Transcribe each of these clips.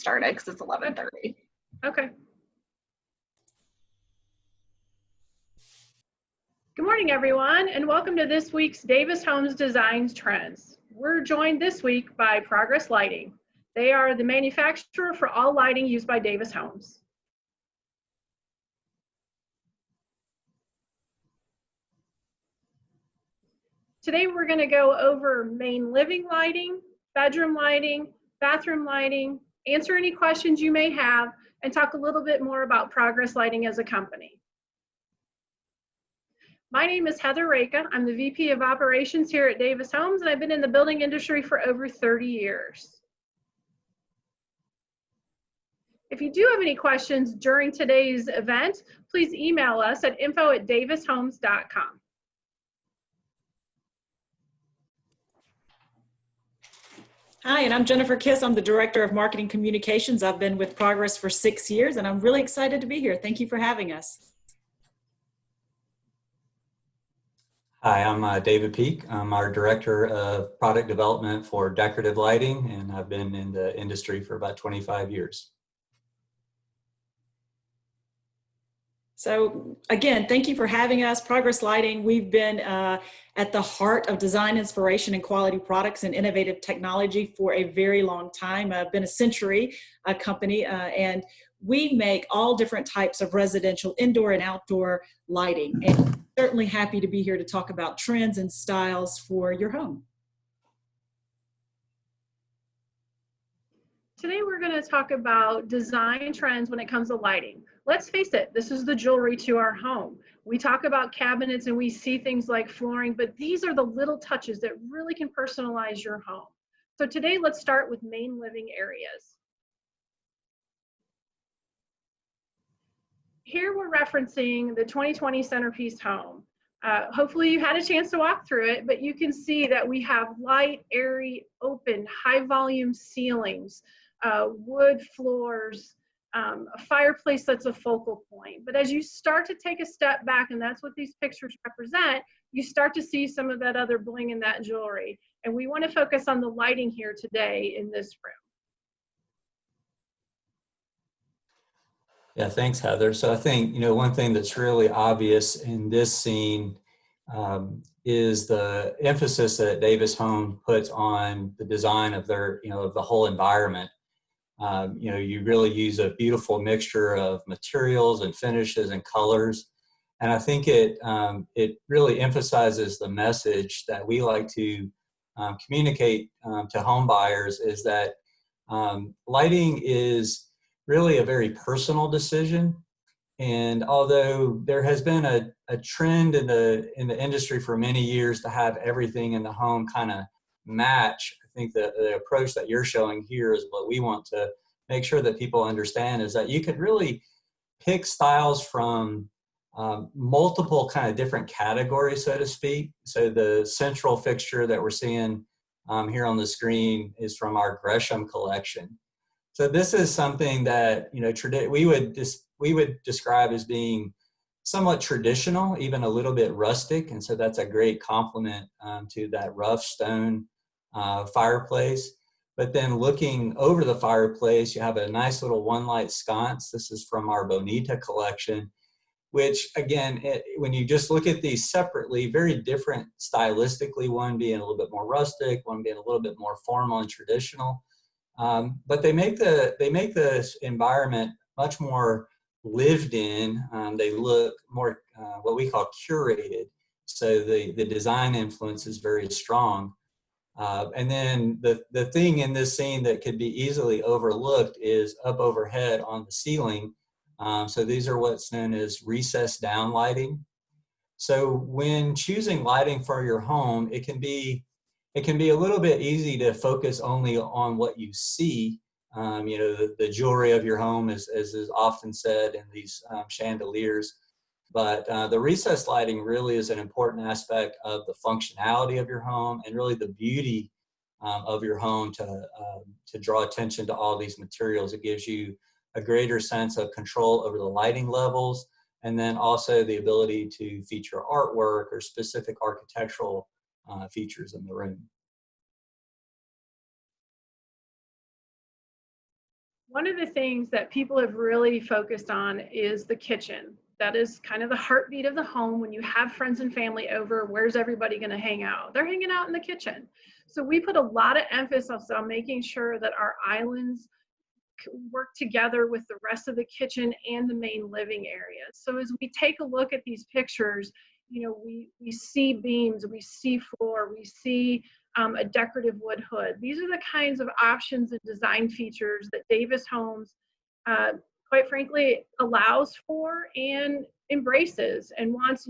started because it's 11:30. Okay. Good morning, everyone, and welcome to this week's Davis Homes Design Trends. We're joined this week by Progress Lighting. They are the manufacturer for all lighting used by Davis Homes. Today, we're going to go over main living lighting, bedroom lighting, bathroom lighting, answer any questions you may have, and talk a little bit more about Progress Lighting as a company. My name is Heather Raka. I'm the VP of Operations here at Davis Homes, and I've been in the building industry for over 30 years. If you do have any questions during today's event, please email us at info@davishomes.com. Hi, and I'm Jennifer Kiss. I'm the Director of Marketing Communications. I've been with Progress for 6 years, and I'm really excited to be here. Thank you for having us. Hi, I'm David Peak. I'm our Director of Product Development for Decorative Lighting, and I've been in the industry for about 25 years. So again, thank you for having us. Progress Lighting, we've been at the heart of design, inspiration, and quality products and innovative technology for a very long time. I've been a century company, and we make all different types of residential indoor and outdoor lighting. And certainly happy to be here to talk about trends and styles for your home. Today we're going to talk about design trends when it comes to lighting. Let's face it, this is the jewelry to our home. We talk about cabinets and we see things like flooring, but these are the little touches that really can personalize your home. So today let's start with main living areas. Here we're referencing the 2020 Centerpiece Home. Hopefully you had a chance to walk through it, but you can see that we have light, airy, open, high volume ceilings, wood floors, a fireplace that's a focal point. But as you start to take a step back, and that's what these pictures represent, you start to see some of that other bling in that jewelry. And we want to focus on the lighting here today in this room. Yeah, thanks, Heather. So I think, one thing that's really obvious in this scene is the emphasis that Davis Home puts on the design of their, of the whole environment. You really use a beautiful mixture of materials and finishes and colors. And I think it really emphasizes the message that we like to communicate to home buyers, is that lighting is really a very personal decision. And although there has been a trend in the industry for many years to have everything in the home kind of match, I think that the approach that you're showing here is what we want to make sure that people understand, is that you could really pick styles from multiple kind of different categories, so to speak. So the central fixture that we're seeing here on the screen is from our Gresham collection. So this is something that we would describe as being somewhat traditional, even a little bit rustic, and so that's a great complement to that rough stone fireplace. But then looking over the fireplace, you have a nice little one light sconce. This is from our Bonita collection, which again, when you just look at these separately, very different stylistically, one being a little bit more rustic, one being a little bit more formal and traditional. But they make this environment much more lived in. They look more what we call curated. So the design influence is very strong. And then the thing in this scene that could be easily overlooked is up overhead on the ceiling. So these are what's known as recessed down lighting. So when choosing lighting for your home, it can be a little bit easy to focus only on what you see. The jewelry of your home, as is often said in these chandeliers. But the recessed lighting really is an important aspect of the functionality of your home and really the beauty of your home to draw attention to all these materials. It gives you a greater sense of control over the lighting levels, and then also the ability to feature artwork or specific architectural features in the room. One of the things that people have really focused on is the kitchen. That is kind of the heartbeat of the home. When you have friends and family over, where's everybody going to hang out? They're hanging out in the kitchen. So we put a lot of emphasis on making sure that our islands work together with the rest of the kitchen and the main living area. So as we take a look at these pictures, we see beams, we see floor, we see a decorative wood hood. These are the kinds of options and design features that Davis Homes, quite frankly, allows for and embraces and wants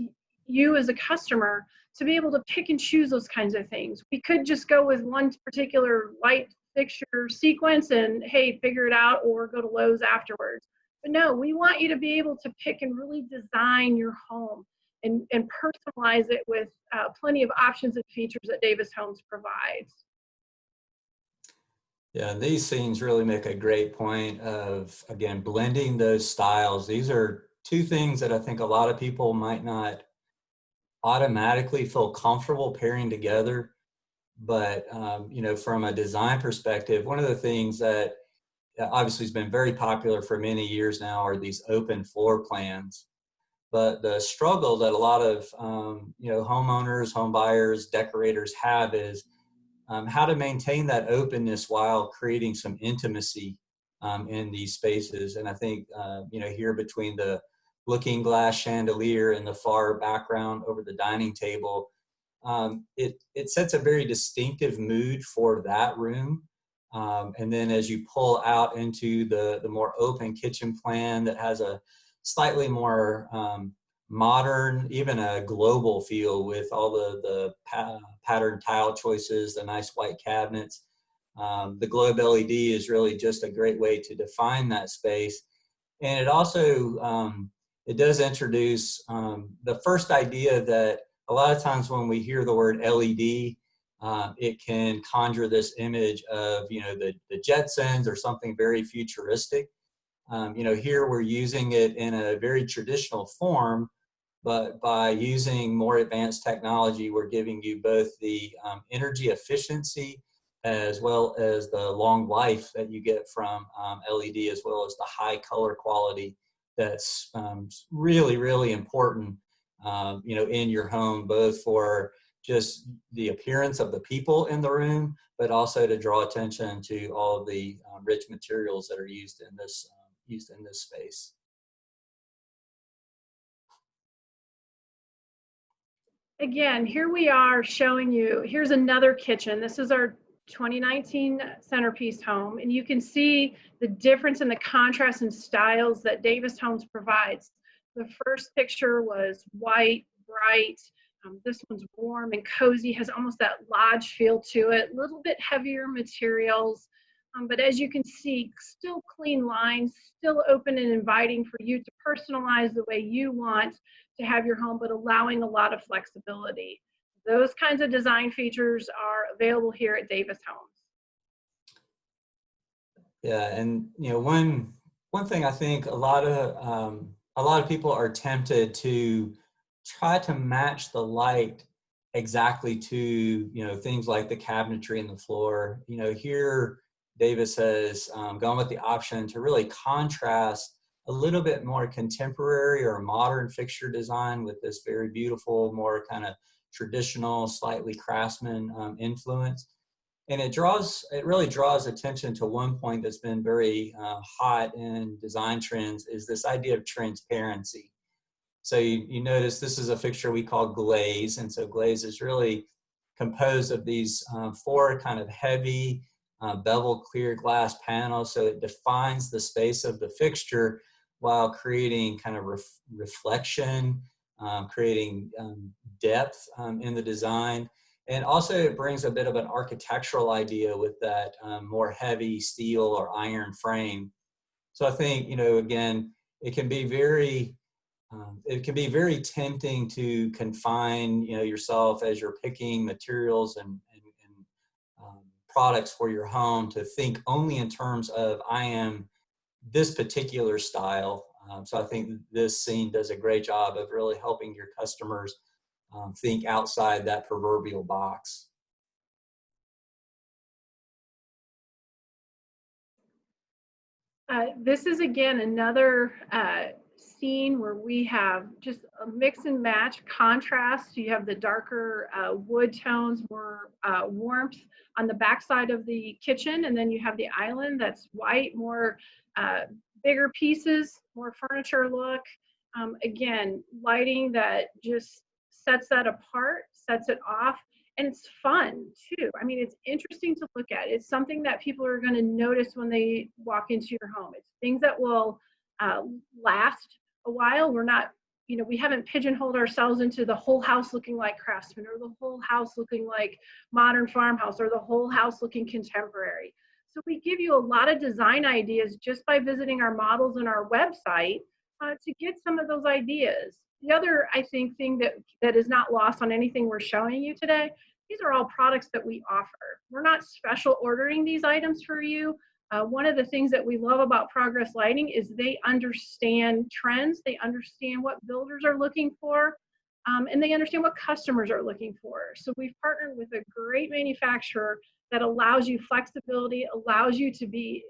you as a customer to be able to pick and choose those kinds of things. We could just go with one particular light fixture sequence and, hey, figure it out, or go to Lowe's afterwards. But no, we want you to be able to pick and really design your home and personalize it with plenty of options and features that Davis Homes provides. Yeah, and these scenes really make a great point of, again, blending those styles. These are two things that I think a lot of people might not automatically feel comfortable pairing together. But, from a design perspective, one of the things that obviously has been very popular for many years now are these open floor plans. But the struggle that a lot of, homeowners, home buyers, decorators have is how to maintain that openness while creating some intimacy in these spaces. And I think, here between the looking glass chandelier in the far background over the dining table, it sets a very distinctive mood for that room. And then as you pull out into the more open kitchen plan that has a slightly more modern, even a global feel with all the patterned tile choices, the nice white cabinets. The globe LED is really just a great way to define that space. And it also, it does introduce the first idea that a lot of times when we hear the word LED, it can conjure this image of, the Jetsons or something very futuristic. Here we're using it in a very traditional form, but by using more advanced technology, we're giving you both the energy efficiency as well as the long life that you get from LED, as well as the high color quality that's really, really important, in your home, both for just the appearance of the people in the room, but also to draw attention to all of the rich materials that are used in this space. Again, here we are showing you, here's another kitchen. This is our 2019 Centerpiece Home, and you can see the difference in the contrast and styles that Davis Homes provides. The first picture was white, bright. This one's warm and cozy, has almost that lodge feel to it, a little bit heavier materials. But as you can see, still clean lines, still open and inviting for you to personalize the way you want to have your home, but allowing a lot of flexibility. Those kinds of design features are available here at Davis Homes. Yeah, and one thing I think a lot of people are tempted to try to match the light exactly to things like the cabinetry and the floor. Here Davis has gone with the option to really contrast a little bit more contemporary or modern fixture design with this very beautiful, more kind of traditional, slightly craftsman influence. And it really draws attention to one point that's been very hot in design trends, is this idea of transparency. So you notice this is a fixture we call glaze. And so glaze is really composed of these four kind of heavy bevel clear glass panels. So it defines the space of the fixture while creating kind of reflection, creating depth in the design. And also it brings a bit of an architectural idea with that more heavy steel or iron frame. So I think, again, it can be very tempting to confine, yourself as you're picking materials and products for your home to think only in terms of, I am this particular style. So I think this scene does a great job of really helping your customers think outside that proverbial box. This is again another scene where we have just a mix and match contrast. You have the darker wood tones, more warmth on the backside of the kitchen, and then you have the island that's white, more uh, bigger pieces, more furniture look. Again, lighting that just sets that apart, sets it off, and it's fun too. I mean, it's interesting to look at. It's something that people are going to notice when they walk into your home. It's things that will uh, last a while. We're not, we haven't pigeonholed ourselves into the whole house looking like Craftsman, or the whole house looking like modern farmhouse, or the whole house looking contemporary. So we give you a lot of design ideas just by visiting our models and our website to get some of those ideas. The other, I think, thing that is not lost on anything we're showing you today, these are all products that we offer. We're not special ordering these items for you. One of the things that we love about Progress Lighting is they understand trends, they understand what builders are looking for, and they understand what customers are looking for. So we've partnered with a great manufacturer that allows you flexibility, allows you to be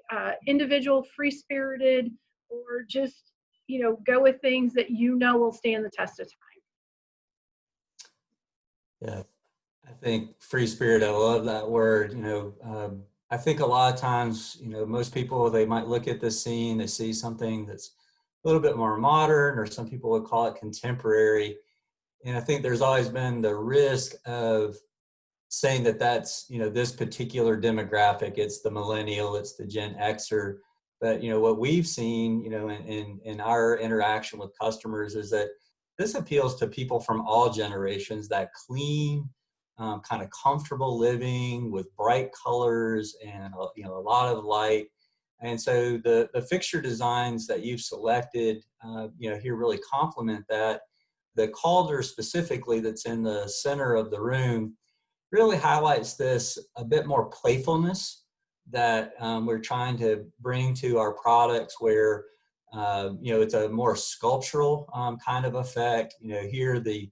individual, free-spirited, or just go with things that will stand the test of time. Yeah, I think free spirit, I love that word. I think a lot of times, most people, they might look at this scene, they see something that's a little bit more modern, or some people would call it contemporary. And I think there's always been the risk of saying that that's, this particular demographic, it's the millennial, it's the Gen Xer. But, what we've seen, in our interaction with customers is that this appeals to people from all generations, that clean, kind of comfortable living with bright colors and, a lot of light. And so the fixture designs that you've selected, here really complement that. The Calder specifically that's in the center of the room really highlights this a bit more playfulness that we're trying to bring to our products, where it's a more sculptural kind of effect. Here the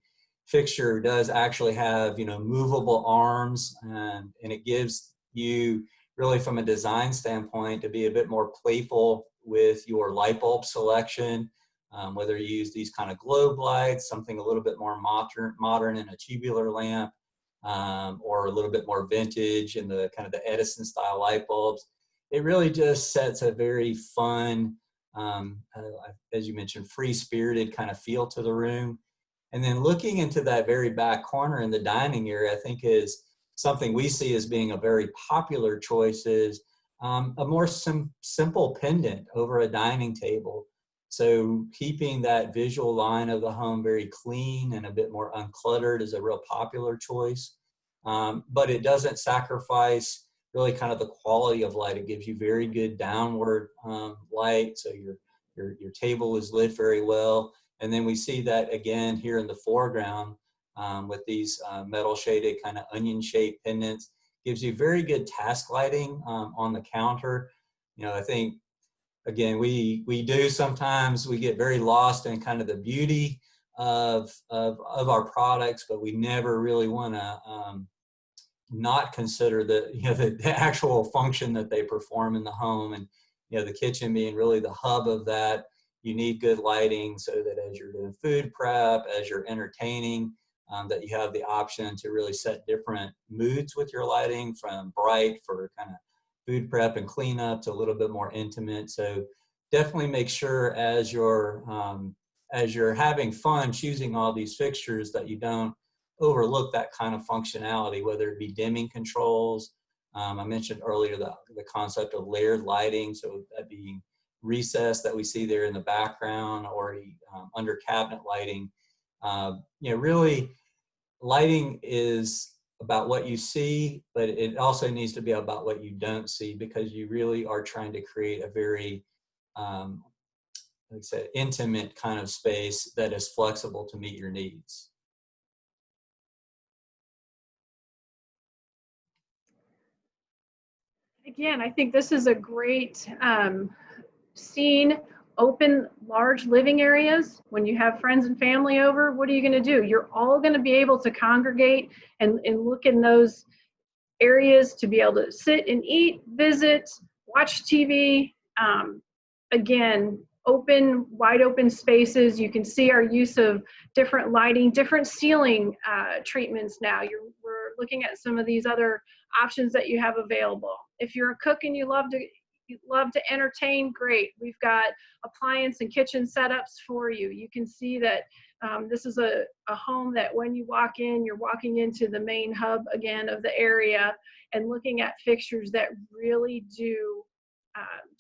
fixture does actually have movable arms, and it gives you really, from a design standpoint, to be a bit more playful with your light bulb selection, whether you use these kind of globe lights, something a little bit more modern in a tubular lamp, or a little bit more vintage in the kind of the Edison style light bulbs. It really just sets a very fun, as you mentioned, free-spirited kind of feel to the room. And then looking into that very back corner in the dining area, I think is something we see as being a very popular choice, is a more simple pendant over a dining table. So keeping that visual line of the home very clean and a bit more uncluttered is a real popular choice. But it doesn't sacrifice really kind of the quality of light. It gives you very good downward light, so your table is lit very well. And then we see that again here in the foreground with these metal shaded kind of onion shaped pendants. Gives you very good task lighting on the counter. I think, again, we do sometimes, we get very lost in kind of the beauty of our products, but we never really want to not consider the actual function that they perform in the home. And the kitchen being really the hub of that, you need good lighting so that as you're doing food prep, as you're entertaining, that you have the option to really set different moods with your lighting, from bright for kind of food prep and cleanup to a little bit more intimate. So definitely make sure as you're having fun choosing all these fixtures that you don't overlook that kind of functionality, whether it be dimming controls. I mentioned earlier the concept of layered lighting, so that being recess that we see there in the background, or under cabinet lighting. Really, lighting is about what you see, but it also needs to be about what you don't see, because you really are trying to create a very, like I said, intimate kind of space that is flexible to meet your needs. Again, I think this is a great scene. Open, large living areas. When you have friends and family over, what are you going to do? You're all going to be able to congregate and look in those areas to be able to sit and eat, visit, watch TV. again, wide open spaces. You can see our use of different lighting, different ceiling treatments now. We're looking at some of these other options that you have available. If you're a cook and you love to entertain, great. We've got appliance and kitchen setups for you. You can see that this is a home that when you walk in, you're walking into the main hub again of the area and looking at fixtures that really do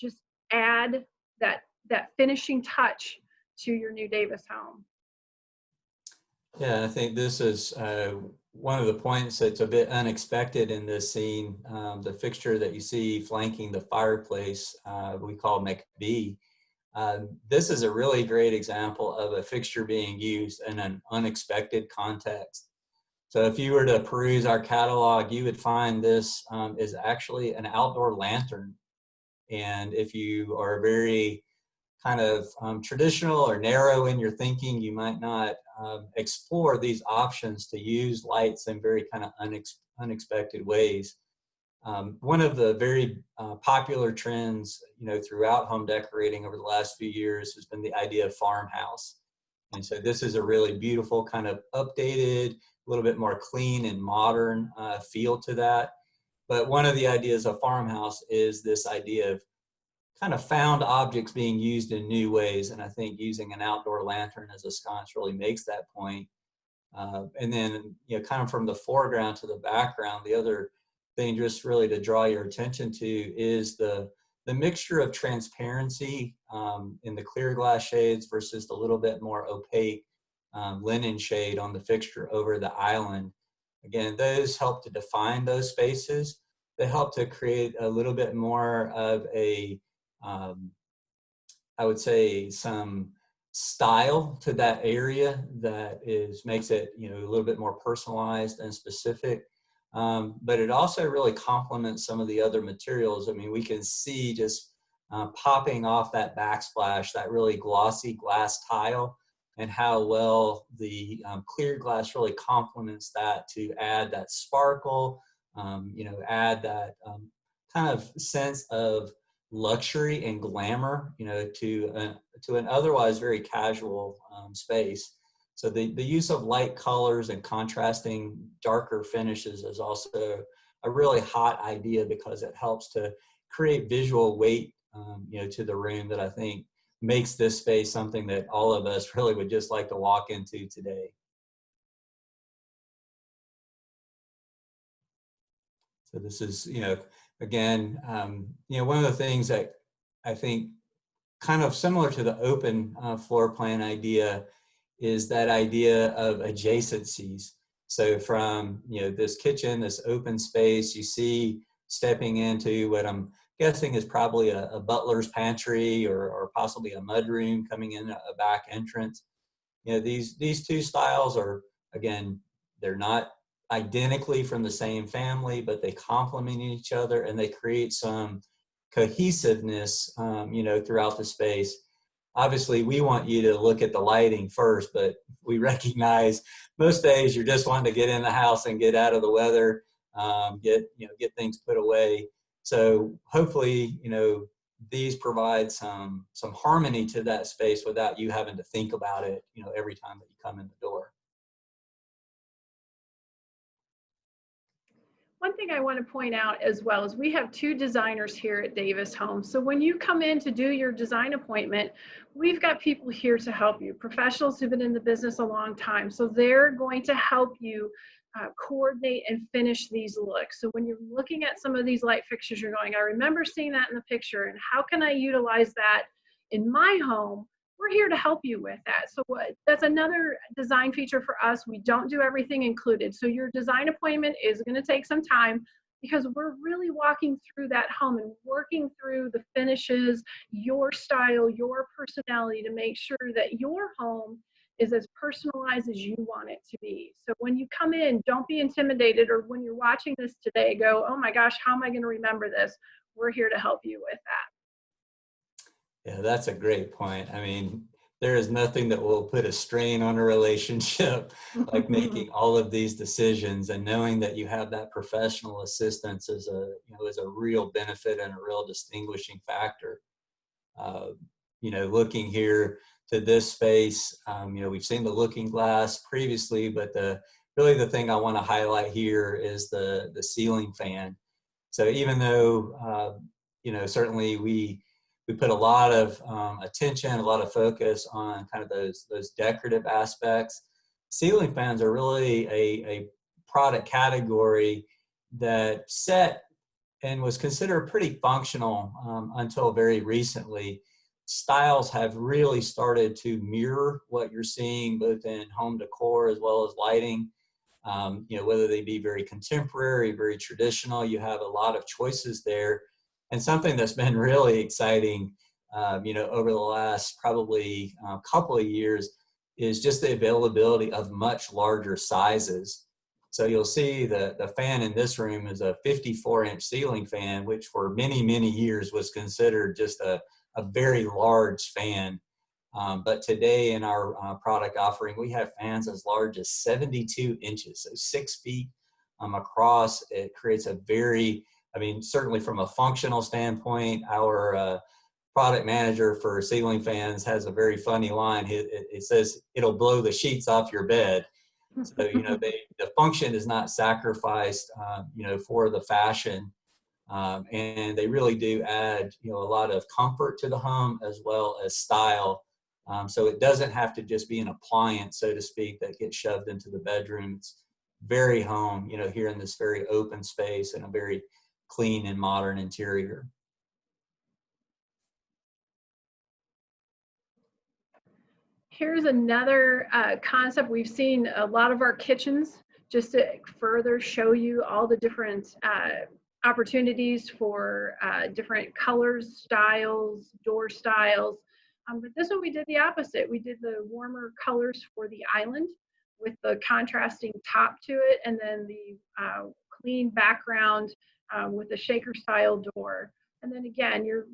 just add that finishing touch to your new Davis home. Yeah, I think this is one of the points that's a bit unexpected in this scene. The fixture that you see flanking the fireplace, we call McB. This is a really great example of a fixture being used in an unexpected context. So if you were to peruse our catalog, you would find this is actually an outdoor lantern. And if you are very kind of traditional or narrow in your thinking, you might not explore these options to use lights in very kind of unexpected ways. One of the very popular trends, throughout home decorating over the last few years has been the idea of farmhouse. And so this is a really beautiful kind of updated, a little bit more clean and modern feel to that. But one of the ideas of farmhouse is this idea of kind of found objects being used in new ways. And I think using an outdoor lantern as a sconce really makes that point. And then, kind of from the foreground to the background, the other thing just really to draw your attention to is the mixture of transparency in the clear glass shades versus the little bit more opaque linen shade on the fixture over the island. Again, those help to define those spaces. They help to create a little bit more of a I would say some style to that area that makes it a little bit more personalized and specific, but it also really complements some of the other materials. I mean, we can see just popping off that backsplash, that really glossy glass tile, and how well the clear glass really complements that to add that sparkle, add that kind of sense of luxury and glamour, to an otherwise very casual space. So the use of light colors and contrasting darker finishes is also a really hot idea because it helps to create visual weight, to the room that I think makes this space something that all of us really would just like to walk into today. So this is, again, one of the things that I think kind of similar to the open floor plan idea is that idea of adjacencies. So from, this kitchen, this open space, you see stepping into what I'm guessing is probably a butler's pantry or possibly a mudroom coming in a back entrance. These two styles are, again, they're not identically from the same family, but they complement each other and they create some cohesiveness, throughout the space. Obviously, we want you to look at the lighting first, but we recognize most days you're just wanting to get in the house and get out of the weather, get things put away. So hopefully, these provide some harmony to that space without you having to think about it, every time that you come in the door. One thing I want to point out as well is we have two designers here at Davis Home. So when you come in to do your design appointment, we've got people here to help you, professionals who've been in the business a long time. So they're going to help you coordinate and finish these looks. So when you're looking at some of these light fixtures, you're going, I remember seeing that in the picture, and how can I utilize that in my home? We're here to help you with that. So that's another design feature for us. We don't do everything included. So your design appointment is going to take some time because we're really walking through that home and working through the finishes, your style, your personality to make sure that your home is as personalized as you want it to be. So when you come in, don't be intimidated, or when you're watching this today, go, oh my gosh, how am I going to remember this? We're here to help you with that. Yeah, that's a great point. I mean, there is nothing that will put a strain on a relationship like making all of these decisions, and knowing that you have that professional assistance is a real benefit and a real distinguishing factor. You know, looking here to this space, you know, we've seen the looking glass previously, but really the thing I want to highlight here is the ceiling fan. So even though, you know, certainly we put a lot of attention, a lot of focus on kind of those decorative aspects, ceiling fans are really a product category that set and was considered pretty functional until very recently. Styles have really started to mirror what you're seeing both in home decor as well as lighting. You know, whether they be very contemporary, very traditional, you have a lot of choices there. And something that's been really exciting, you know, over the last probably couple of years is just the availability of much larger sizes. So you'll see the fan in this room is a 54-inch ceiling fan, which for many, many years was considered just a very large fan. But today in our product offering, we have fans as large as 72 inches, so 6 feet across. It creates a very, I mean, certainly from a functional standpoint, our product manager for ceiling fans has a very funny line. It says, it'll blow the sheets off your bed. So, you know, the function is not sacrificed, you know, for the fashion. And they really do add, you know, a lot of comfort to the home as well as style. So it doesn't have to just be an appliance, so to speak, that gets shoved into the bedroom. It's very home, you know, here in this very open space and a very clean and modern interior. Here's another concept. We've seen a lot of our kitchens, just to further show you all the different opportunities for different colors, styles, door styles. But this one we did the opposite. We did the warmer colors for the island with the contrasting top to it, and then the clean background with the shaker style door. And then again, you're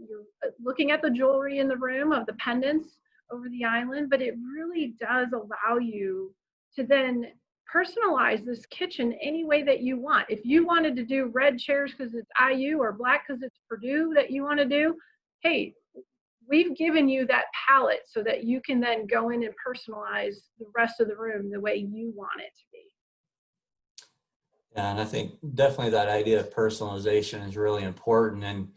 looking at the jewelry in the room of the pendants over the island, but it really does allow you to then personalize this kitchen any way that you want. If you wanted to do red chairs because it's IU or black because it's Purdue that you want to do, hey, we've given you that palette so that you can then go in and personalize the rest of the room the way you want it to be. Yeah, and I think definitely that idea of personalization is really important. And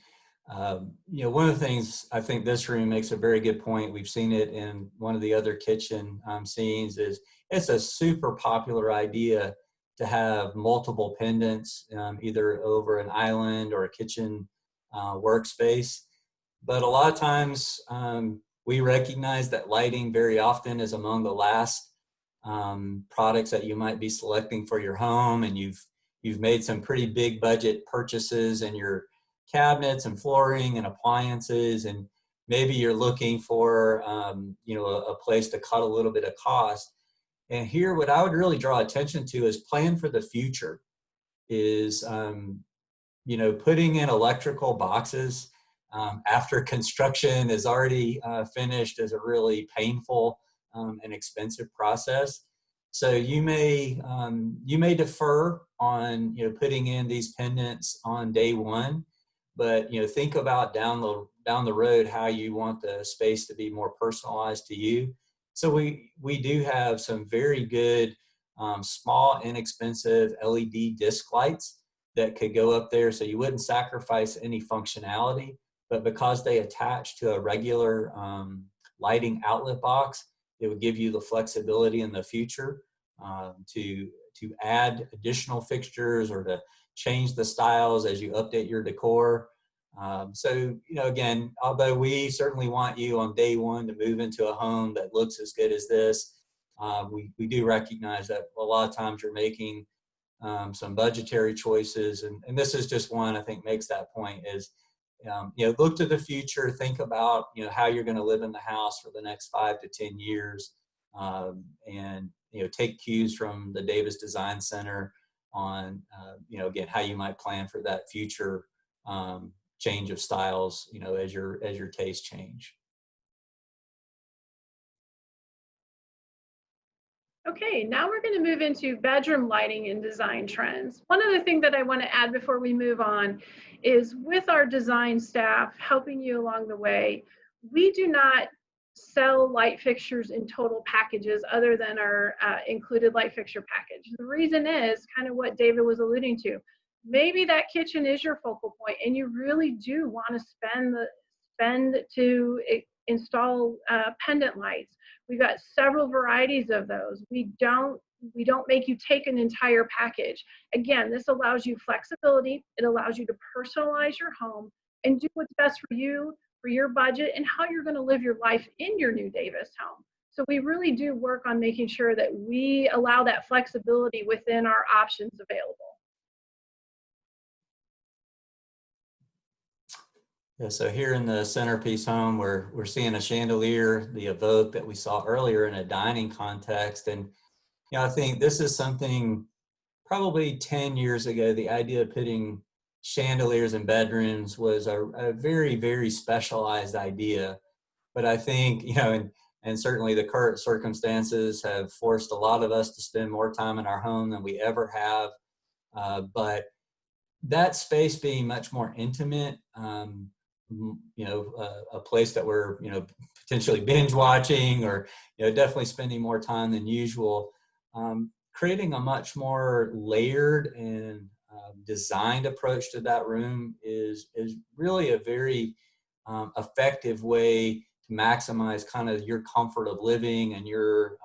you know, one of the things I think this room makes a very good point, we've seen it in one of the other kitchen scenes, is it's a super popular idea to have multiple pendants, either over an island or a kitchen workspace. But a lot of times we recognize that lighting very often is among the last products that you might be selecting for your home, and you've made some pretty big budget purchases in your cabinets and flooring and appliances, and maybe you're looking for you know, a place to cut a little bit of cost. And here what I would really draw attention to is plan for the future, is you know, putting in electrical boxes after construction is already finished is a really painful and expensive process. So you may defer on, you know, putting in these pendants on day one, but, you know, think about down the road how you want the space to be more personalized to you. So we do have some very good small, inexpensive LED disc lights that could go up there, so you wouldn't sacrifice any functionality, but because they attach to a regular lighting outlet box, it would give you the flexibility in the future to add additional fixtures or to change the styles as you update your decor. So, you know, again, although we certainly want you on day one to move into a home that looks as good as this, we do recognize that a lot of times you're making some budgetary choices, and this is just one I think makes that point is, you know, look to the future, think about, you know, how you're going to live in the house for the next 5 to 10 years, and, you know, take cues from the Davis Design Center on, you know, again, how you might plan for that future change of styles, you know, as your tastes change. Okay, now we're going to move into bedroom lighting and design trends. One other thing that I want to add before we move on is with our design staff helping you along the way, we do not sell light fixtures in total packages other than our included light fixture package. The reason is kind of what David was alluding to. Maybe that kitchen is your focal point and you really do want to spend to install pendant lights. We've got several varieties of those. We don't make you take an entire package. Again, this allows you flexibility. It allows you to personalize your home and do what's best for you, for your budget, and how you're going to live your life in your new Davis home. So we really do work on making sure that we allow that flexibility within our options available. Yeah, so here in the Centerpiece Home, we're seeing a chandelier, the Evoque that we saw earlier in a dining context. And I think this is something probably 10 years ago, the idea of putting chandeliers in bedrooms was a very, very specialized idea. But I think, and certainly the current circumstances have forced a lot of us to spend more time in our home than we ever have. But that space being much more intimate, a place that we're, potentially binge watching or, definitely spending more time than usual, creating a much more layered and designed approach to that room is really a very effective way to maximize kind of your comfort of living and your,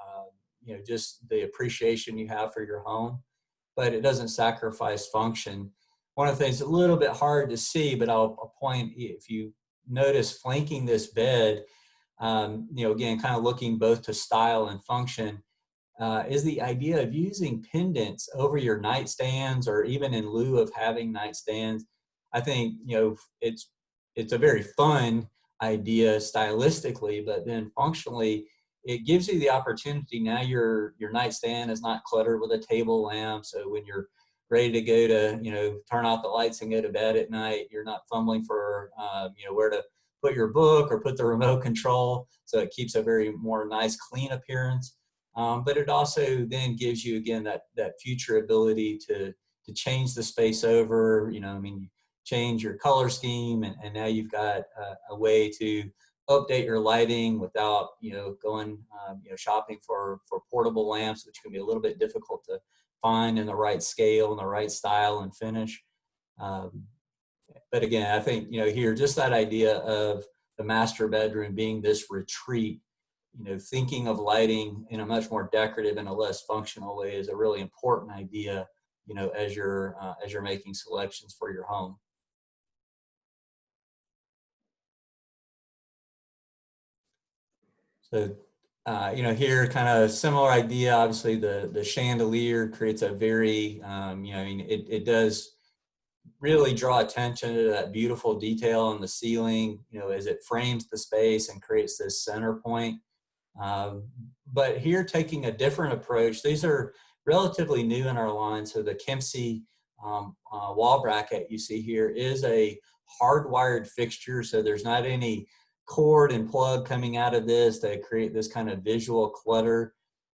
just the appreciation you have for your home, but it doesn't sacrifice function. One of the things a little bit hard to see, but I'll point, if you notice flanking this bed, again, kind of looking both to style and function, is the idea of using pendants over your nightstands or even in lieu of having nightstands. I think, it's a very fun idea stylistically, but then functionally, it gives you the opportunity. Now your nightstand is not cluttered with a table lamp. So when you're ready to go to, turn off the lights and go to bed at night, you're not fumbling for, where to put your book or put the remote control. So it keeps a very more nice, clean appearance. But it also then gives you, again, that future ability to change the space over, change your color scheme. And now you've got a way to update your lighting without, going, shopping for portable lamps, which can be a little bit difficult to find in the right scale and the right style and finish. But again, I think, here, just that idea of the master bedroom being this retreat, thinking of lighting in a much more decorative and a less functional way is a really important idea, as you're making selections for your home. So, here, kind of similar idea. Obviously, the chandelier creates a very, it does really draw attention to that beautiful detail on the ceiling, as it frames the space and creates this center point. But here, taking a different approach, these are relatively new in our line. So the Kempsey wall bracket you see here is a hardwired fixture. So there's not any cord and plug coming out of this to create this kind of visual clutter.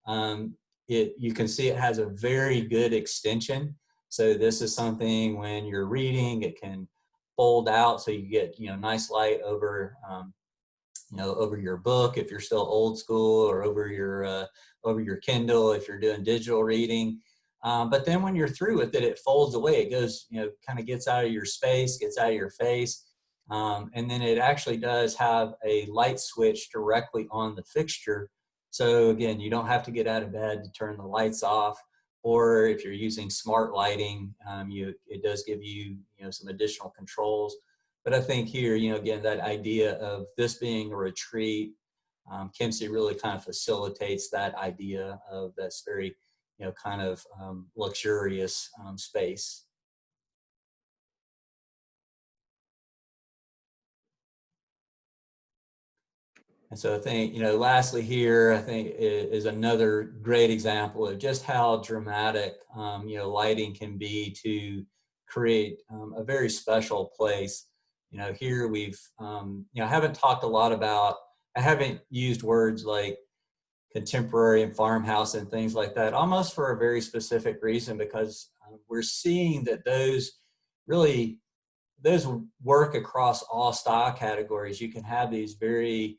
You can see it has a very good extension. So this is something when you're reading, it can fold out so you get, nice light over, over your book if you're still old school, or over your Kindle if you're doing digital reading. But then when you're through with it, it folds away. It goes, kind of gets out of your space, gets out of your face. And then it actually does have a light switch directly on the fixture. So again, you don't have to get out of bed to turn the lights off. Or if you're using smart lighting, it does give you, some additional controls. But I think here, again, that idea of this being a retreat, Kempsey really kind of facilitates that idea of this very, kind of luxurious space. And so I think, lastly here, I think is another great example of just how dramatic, lighting can be to create a very special place. Here we've, I haven't talked a lot about, I haven't used words like contemporary and farmhouse and things like that, almost for a very specific reason, because we're seeing that those really, those work across all style categories. You can have these very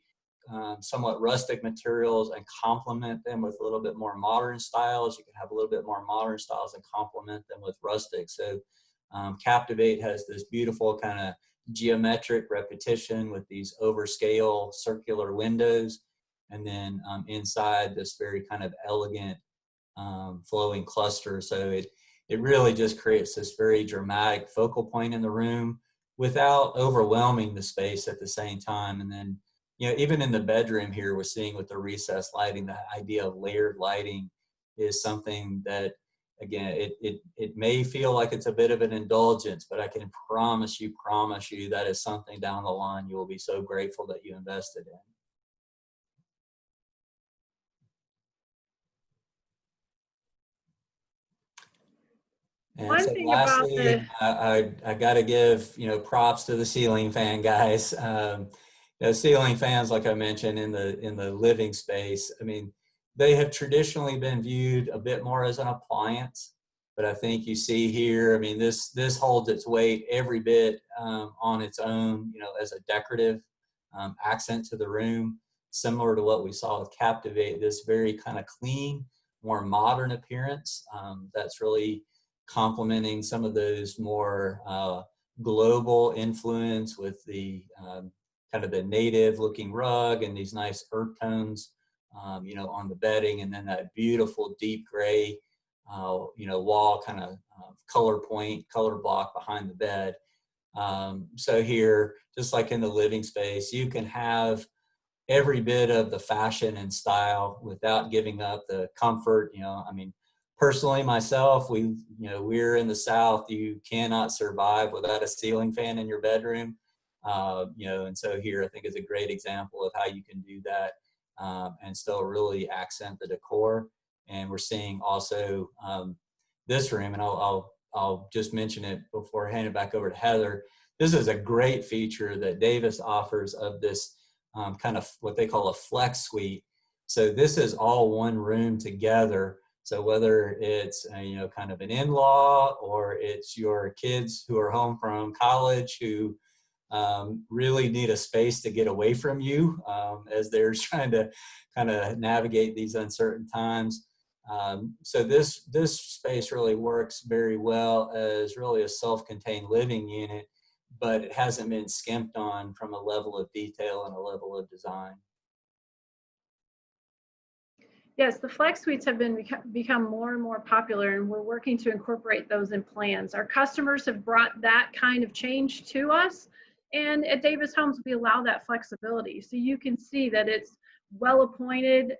somewhat rustic materials and complement them with a little bit more modern styles. You can have a little bit more modern styles and complement them with rustic. So Captivate has this beautiful kind of geometric repetition with these overscale circular windows. And then inside this very kind of elegant flowing cluster. So it really just creates this very dramatic focal point in the room without overwhelming the space at the same time. And then, you know, even in the bedroom here, we're seeing with the recessed lighting, the idea of layered lighting is something that, again, it may feel like it's a bit of an indulgence, but I can promise you that is something down the line you will be so grateful that you invested in. And One so thing about lastly, the I got to give, you know, props to the ceiling fan guys. You know, ceiling fans, like I mentioned, in the living space, I mean, they have traditionally been viewed a bit more as an appliance, but I think you see here, I mean, this holds its weight every bit on its own, you know, as a decorative accent to the room, similar to what we saw with Captivate, this very kind of clean, more modern appearance that's really complementing some of those more global influence with the kind of the native looking rug and these nice earth tones, you know, on the bedding, and then that beautiful deep gray, you know, wall kind of color block behind the bed. So here, just like in the living space, you can have every bit of the fashion and style without giving up the comfort. You know, I mean, personally, myself, we're in the South. You cannot survive without a ceiling fan in your bedroom. You know, and so here I think is a great example of how you can do that and still really accent the decor. And we're seeing also this room, and I'll just mention it before I hand it back over to Heather. This is a great feature that Davis offers of this kind of what they call a flex suite. So this is all one room together. So whether it's you know, kind of an in-law, or it's your kids who are home from college who really need a space to get away from you as they're trying to kind of navigate these uncertain times. So this space really works very well as really a self-contained living unit, but it hasn't been skimped on from a level of detail and a level of design. Yes, the flex suites have become more and more popular, and we're working to incorporate those in plans. Our customers have brought that kind of change to us, and at Davis Homes, we allow that flexibility. So you can see that it's well appointed.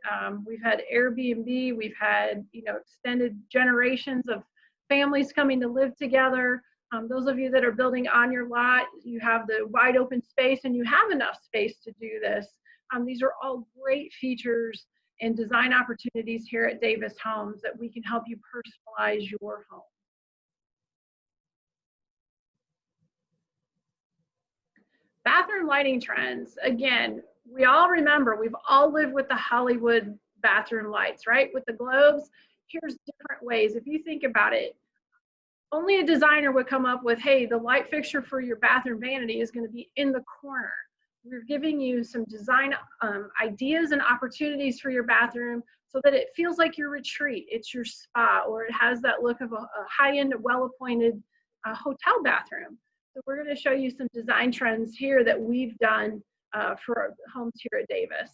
We've had Airbnb, we've had, you know, extended generations of families coming to live together. Those of you that are building on your lot, you have the wide open space and you have enough space to do this. These are all great features and design opportunities here at Davis Homes that we can help you personalize your home. Bathroom lighting trends. Again, we all remember, we've all lived with the Hollywood bathroom lights, right? With the globes. Here's different ways. If you think about it, only a designer would come up with, hey, the light fixture for your bathroom vanity is going to be in the corner. We're giving you some design ideas and opportunities for your bathroom so that it feels like your retreat, it's your spa, or it has that look of a high-end, well-appointed hotel bathroom. So we're going to show you some design trends here that we've done for homes here at Davis.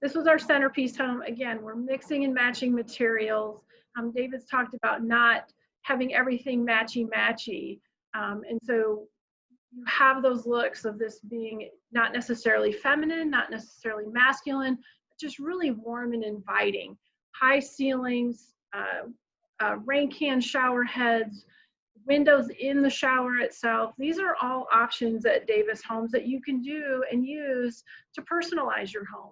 This was our Centerpiece Home. Again, we're mixing and matching materials. David's talked about not having everything matchy-matchy. And so you have those looks of this being not necessarily feminine, not necessarily masculine, but just really warm and inviting. High ceilings, rain can shower heads, windows in the shower itself. These are all options at Davis Homes that you can do and use to personalize your home.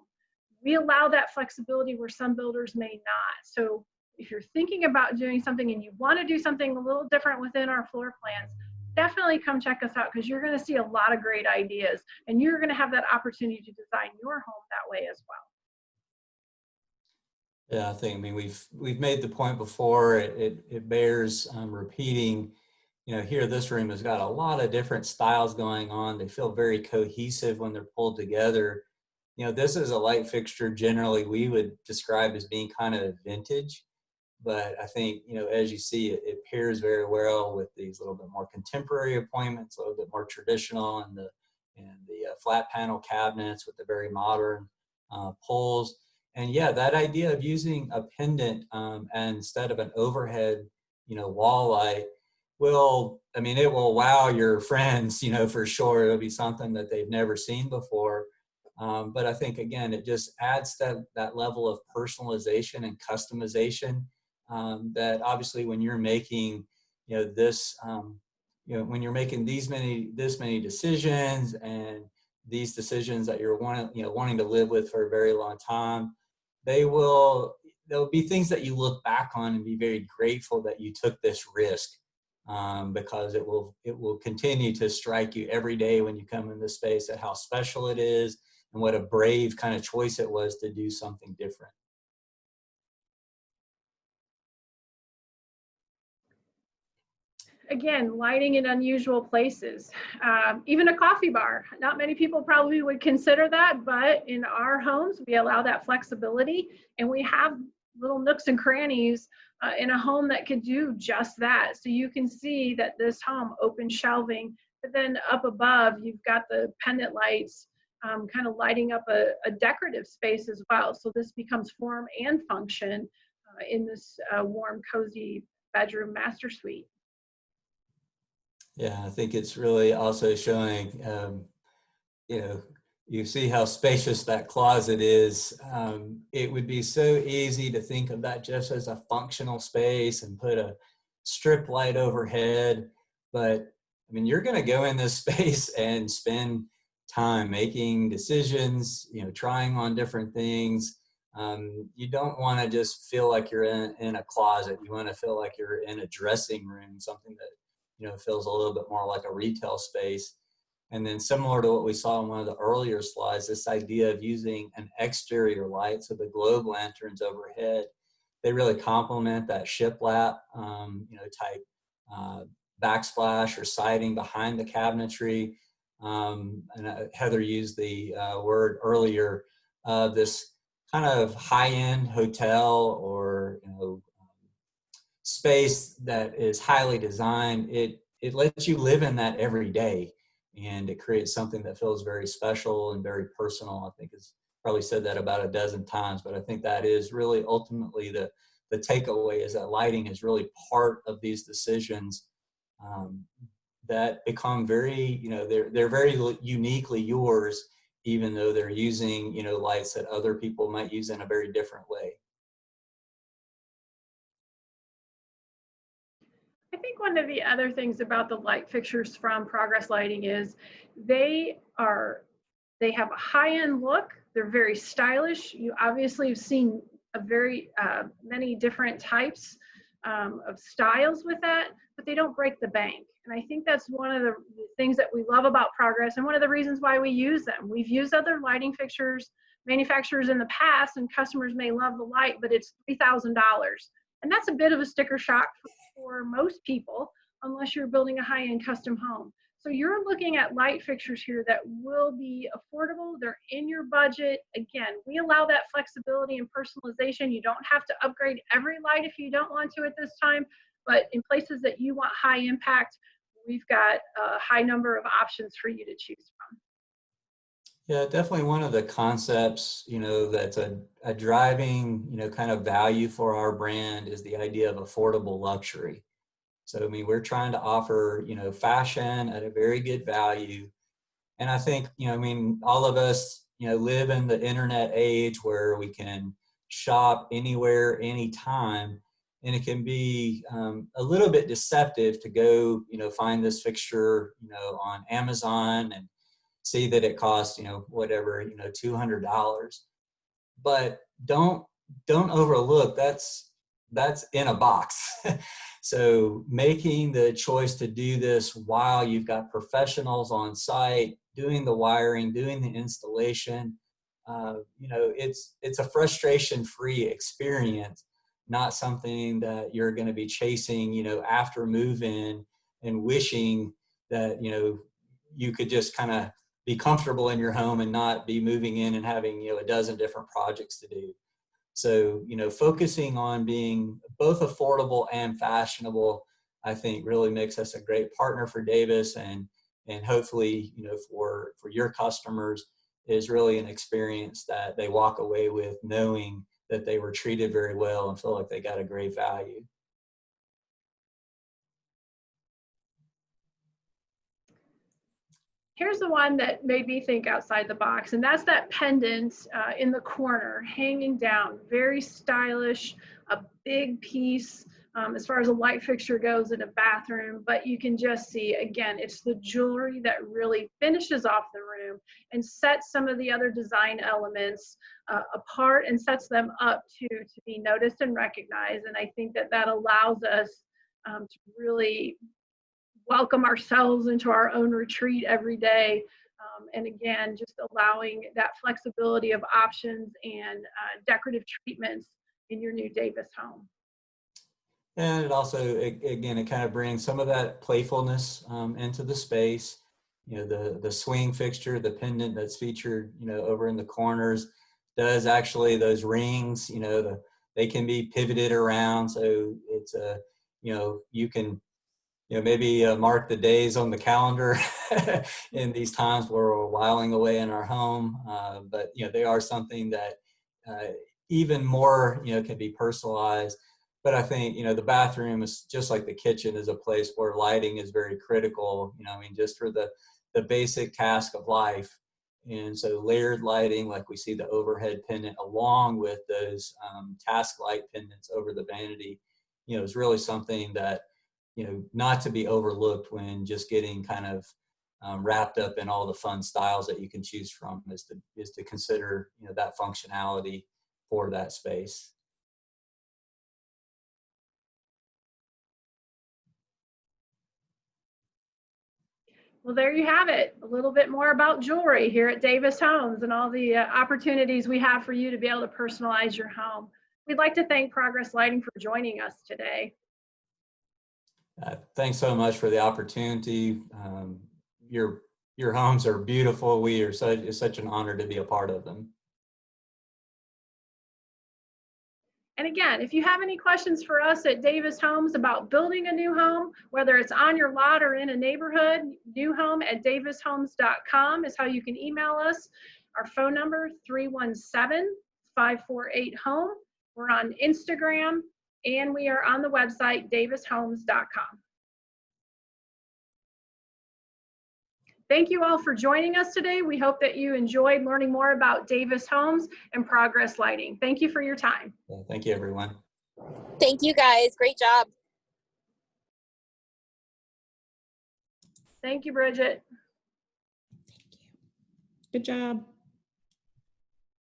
We allow that flexibility where some builders may not. So if you're thinking about doing something and you want to do something a little different within our floor plans, definitely come check us out, because you're going to see a lot of great ideas and you're going to have that opportunity to design your home that way as well. Yeah, I think, I mean, we've made the point before, it bears repeating. here this room has got a lot of different styles going on. They feel very cohesive when they're pulled together. This is a light fixture generally we would describe as being kind of vintage, but I think, as you see, it pairs very well with these little bit more contemporary appointments, a little bit more traditional, and the flat panel cabinets with the very modern pulls. And yeah, that idea of using a pendant and instead of an overhead, wall light it will wow your friends, for sure. It'll be something that they've never seen before. But I think, again, it just adds that level of personalization and customization that obviously when you're making, when you're making this many decisions, and these decisions that you're wanting to live with for a very long time, there'll be things that you look back on and be very grateful that you took this risk, because it will continue to strike you every day when you come in this space at how special it is and what a brave kind of choice it was to do something different. Again, lighting in unusual places, even a coffee bar. Not many people probably would consider that, but in our homes, we allow that flexibility, and we have little nooks and crannies in a home that could do just that. So you can see that this home, open shelving, but then up above, you've got the pendant lights kind of lighting up a decorative space as well. So this becomes form and function in this warm, cozy bedroom master suite. Yeah, I think it's really also showing, you see how spacious that closet is. It would be so easy to think of that just as a functional space and put a strip light overhead. But you're going to go in this space and spend time making decisions, trying on different things. You don't want to just feel like you're in a closet. You want to feel like you're in a dressing room, something that feels a little bit more like a retail space. And then, similar to what we saw in one of the earlier slides, this idea of using an exterior light, so the globe lanterns overhead, they really complement that shiplap type backsplash or siding behind the cabinetry. And Heather used the word earlier, this kind of high-end hotel or space that is highly designed. It lets you live in that every day, and it creates something that feels very special and very personal. I think it's probably said that about a dozen times, but I think that is really ultimately the takeaway, is that lighting is really part of these decisions that become very, they're very uniquely yours, even though they're using, lights that other people might use in a very different way. I think one of the other things about the light fixtures from Progress Lighting is they have a high-end look. They're very stylish. You obviously have seen a very many different types of styles with that, but they don't break the bank. And I think that's one of the things that we love about Progress, and one of the reasons why we use them. We've used other lighting fixtures manufacturers in the past, and customers may love the light, but it's $3,000. And that's a bit of a sticker shock for most people, unless you're building a high-end custom home. So you're looking at light fixtures here that will be affordable. They're in your budget. Again, we allow that flexibility and personalization. You don't have to upgrade every light if you don't want to at this time, but in places that you want high impact, we've got a high number of options for you to choose from. Yeah, definitely one of the concepts, that's a driving, kind of value for our brand is the idea of affordable luxury. So, we're trying to offer, fashion at a very good value. And I think, all of us, live in the internet age where we can shop anywhere, anytime. And it can be a little bit deceptive to go, find this fixture, on Amazon and see that it costs, whatever, $200. But don't overlook that's in a box. So making the choice to do this while you've got professionals on site doing the wiring, doing the installation, it's a frustration-free experience, not something that you're going to be chasing, after move-in and wishing that, you know, you could just kind of be comfortable in your home and not be moving in and having, you know, a dozen different projects to do. So, you know, focusing on being both affordable and fashionable, I think really makes us a great partner for Davis, and hopefully, you know, for your customers is really an experience that they walk away with knowing that they were treated very well and feel like they got a great value. Here's the one that made me think outside the box, and that's that pendant in the corner, hanging down, very stylish, a big piece as far as a light fixture goes in a bathroom, but you can just see, again, it's the jewelry that really finishes off the room and sets some of the other design elements apart and sets them up to be noticed and recognized. And I think that that allows us to really welcome ourselves into our own retreat every day. And again, just allowing that flexibility of options and decorative treatments in your new Davis home. And it also, again, it kind of brings some of that playfulness into the space. You know, the swing fixture, the pendant that's featured, you know, over in the corners does actually, those rings, you know, they can be pivoted around. So it's a, you know, you can, you know, maybe mark the days on the calendar in these times where we're whiling away in our home. But, you know, they are something that even more, you know, can be personalized. But I think, you know, the bathroom is just like the kitchen, is a place where lighting is very critical, you know, I mean, just for the basic task of life. And so layered lighting, like we see the overhead pendant, along with those task light pendants over the vanity, you know, is really something that, you know, not to be overlooked when just getting kind of wrapped up in all the fun styles that you can choose from, is to consider, you know, that functionality for that space. Well, there you have it. A little bit more about jewelry here at Davis Homes and all the opportunities we have for you to be able to personalize your home. We'd like to thank Progress Lighting for joining us today. Thanks so much for the opportunity. Your homes are beautiful. It's such an honor to be a part of them. And again, if you have any questions for us at Davis Homes about building a new home, whether it's on your lot or in a neighborhood, newhome@davishomes.com is how you can email us. Our phone number, 317-548-HOME. We're on Instagram, and we are on the website, davishomes.com. Thank you all for joining us today. We hope that you enjoyed learning more about Davis Homes and Progress Lighting. Thank you for your time. Well, thank you, everyone. Thank you, guys. Great job. Thank you, Bridget. Good job.